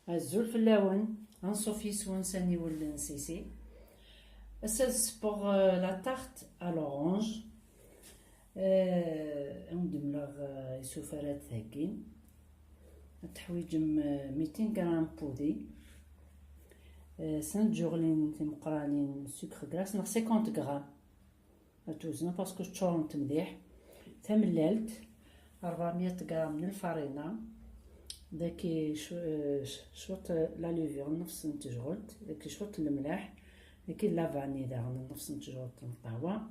الزول في اللون غنصوفي سوانساني ولا نسيسي. اساس بوغ لا تارت ا لورانج ندملغ يسوفرات هاكين تحويجم 200 غرام بودي، 5 جوغلين مقرانين سكر كلاص ناغ 50 غرام توزنو باسكو تشورنت مليح. تملالت 400 غرام من الفرينة، داكي شوط لا لوفيون نفس نتجغلت، داكي شوط الملح، داكي لا فاني داغن نفس نتجغلت القهوة،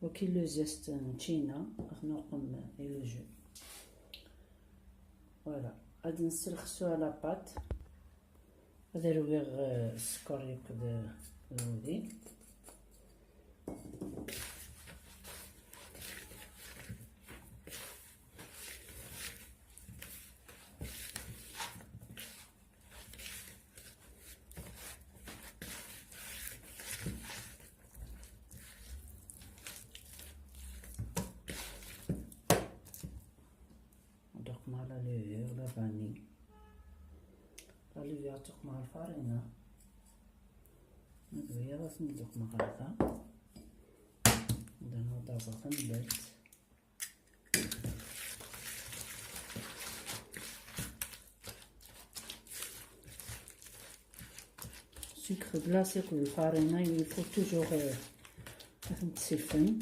وكي لو زيست نتشينا نقم لو جو. فوالا غادي نسلخسو على بات، غادي نرويغ السكر يكد نودي. ندوق مع لا لوفيغ لا فاني، لا لوفيغ تدوق مع الفرينة، هي غادي ندوق مع هذا ندير طازة تنبات. سكر كلاص ياكل الفرينة يفو توجور تسفن.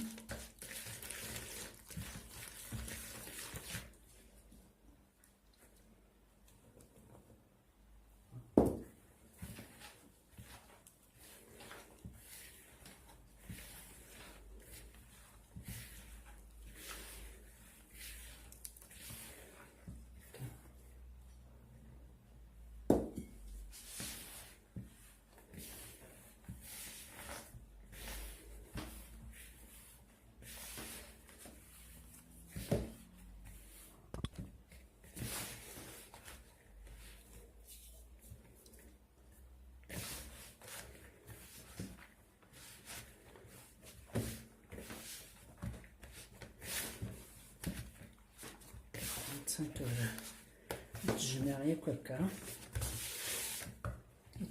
تجمع ياك هكا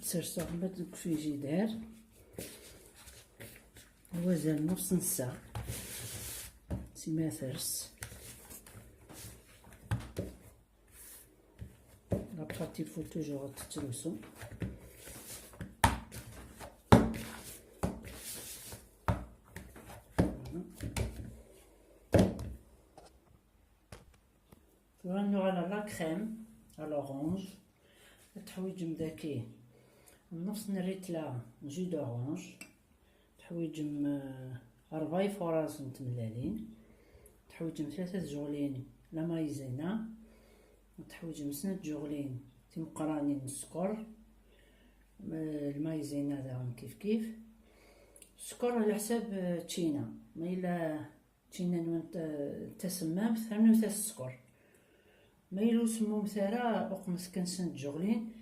تسرسو بعد الفريجيدير، هو زال نص ساعة سيما ثرس. لاباط يفو توجور تتروسو. ورانو على لا كريم ا لورانج، تحويجم داكي نص نريتلا جو دورانج، تحويجم 4 فراس متملالين، تحويجم 3 جوغلين لا مايزينا، تحويجم 2 جوغلين مقرانين السكر، المايزينا داغن كيف كيف، السكر على حساب تشينا، ما إلا تشينا نوان تسمام ثاني تاع السكر، ما يلو سموم ثرا أقمس كان 5 جوغلين.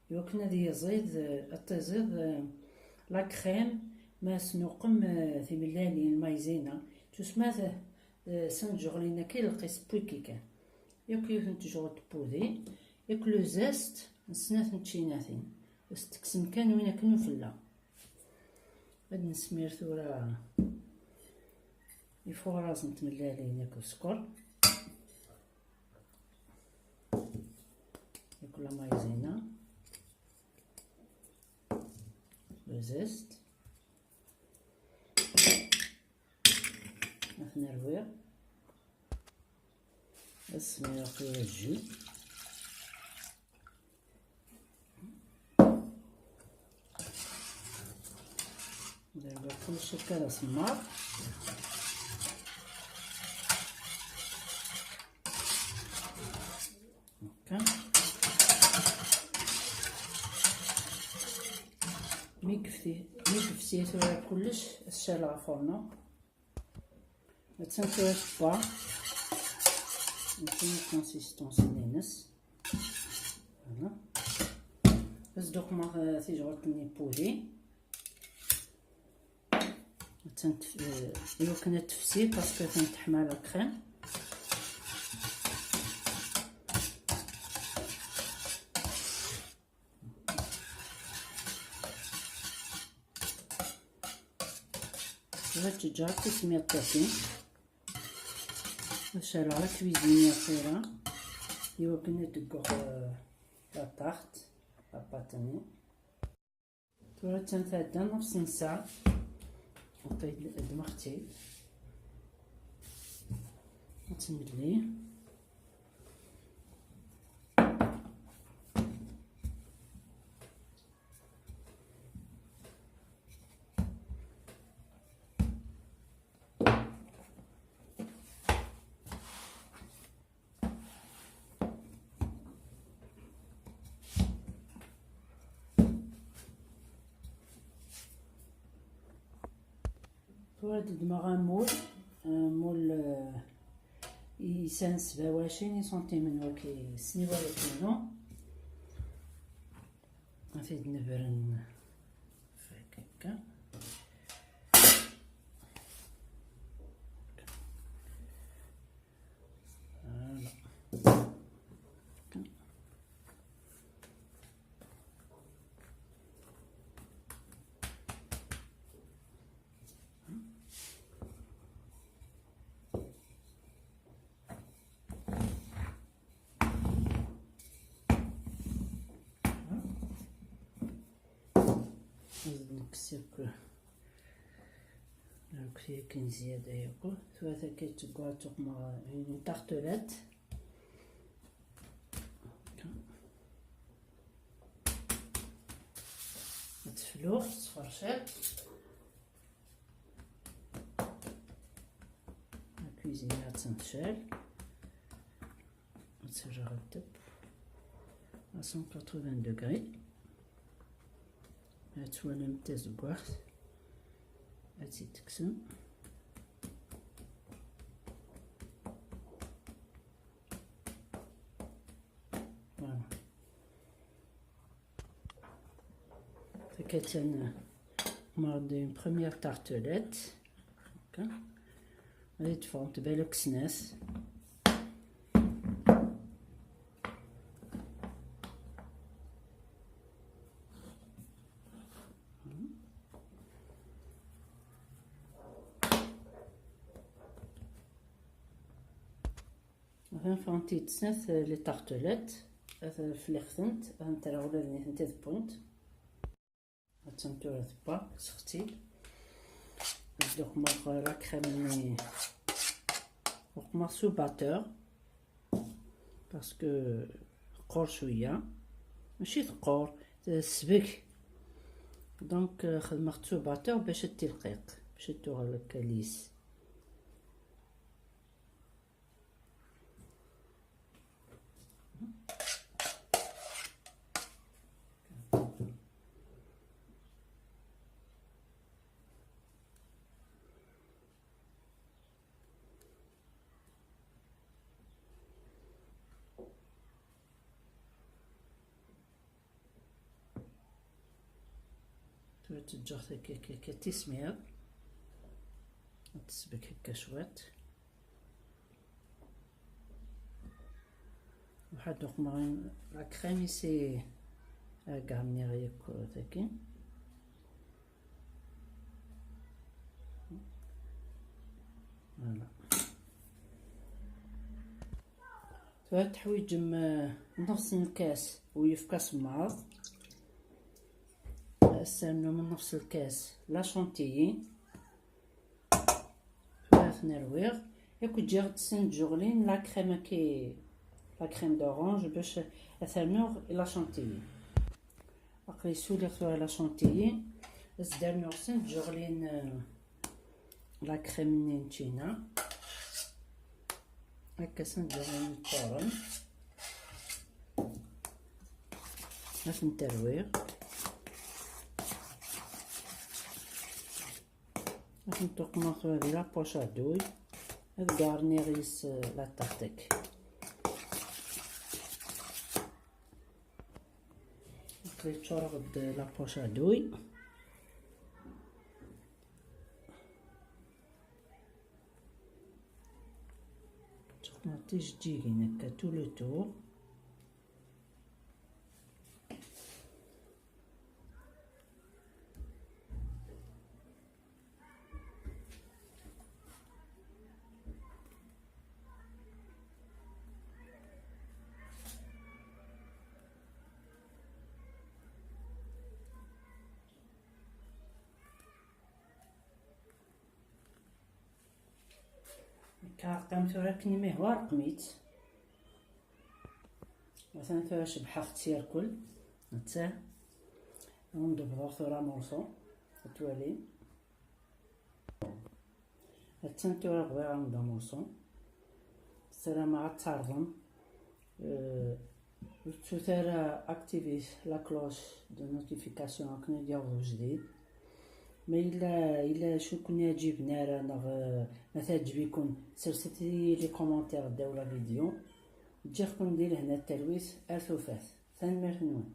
يوكنا دي يزيد التزيد لا كريم ما سنوقم في ملالي المايزينا تسمى 5 جوغلين كي القيس بويكي كان ياكو ينتجو تبودي ياكلو زاست نسنات نتشيناتين استكسم كان وين كنو فلا. غادي نسمير ثورا يفو راس متملالين ياكو سكر، ياكو لا مايزينا لو زيست نرويغ نسمير فيها الجو. ندير كلشي كدا سمار هكا. مي كفتيتو كلش الشال فورنو متسنتوهاش با نكون كونسيستونس نينس. فوالا بس دوك ما تيجغلتني بودي يمكن التفسير باسكو تنتحمى لا كريم. تجار تسمية الطاسين شارع la cuisinière فيرا يمكن تدقق لا طاخت لا باتني تورا تنثدا نفس نساع نطيب دمختي نتمليه تورا دمغا مول يسان 27 سنتيم وكي سنيوة كيلو نفيد نبرن هكاكا نكسب كفاية كاين زيادة ياكو ثلاثة كيتقعد مع une tartelette تفلوح تفرشات الكويزينية تنتشال تسرع الدب à 180 degrés هاتوالي متاز بواحد هاتي تكسم فوالا فكتن ماردي بخومييغ تارتليت هكا غادي تفهم تبالك سناس فهمتي تسنث لي طارتلات فليختنت انت ولا نيت بوينت تنتور با سختي دوك ما لا كريم وقما سو باتور باسكو ثقور شويه ماشي ثقور سبك دونك خدمت سو باتور باش التلقيق باش تدوغ لك ليس تجر هكا تسمير تسبك هكا شوات واحد دوك مرين لا كريمي سي غامني غيك تاكي فوالا تحويج نص الكاس ويفكاس معاض استعملوا من نفس الكاس لا شونتيي ثلاث نرويغ ياكو تجي غتسند جوغلين لا كريم كي لا كريم دورانج باش اثرنوغ لا شونتيي اقري سولي خلوها لا شونتيي ازدرنوغ سند جوغلين لا كريم نينتينا هكا سند جوغلين الطورن هاك نترويغ راح نطقمط هذه لا بوش ادوي هاد غارنيغيس لا تارتك نقري تشرغد لا بوش ادوي تقمطيش تجيكين هكا تو لو تور كعقام ثورة كنيميه هو رقميت مثلا ثورة شبحة اختيار كل نتاه ندبر ثورة مرصو التوالي التنتورة غويرة نبدا مرصو السلام مع التعرضم ثورة اكتيفيت لا كلوش دو نوتيفيكاسيون كنا ديالو جديد ما إلا شو كنا جبنا رانا ما تعجبكم سرسلتي لي كومونتير داو لا فيديو تجيكم ندير هنا التلويث الثوثات ثاني مرنون.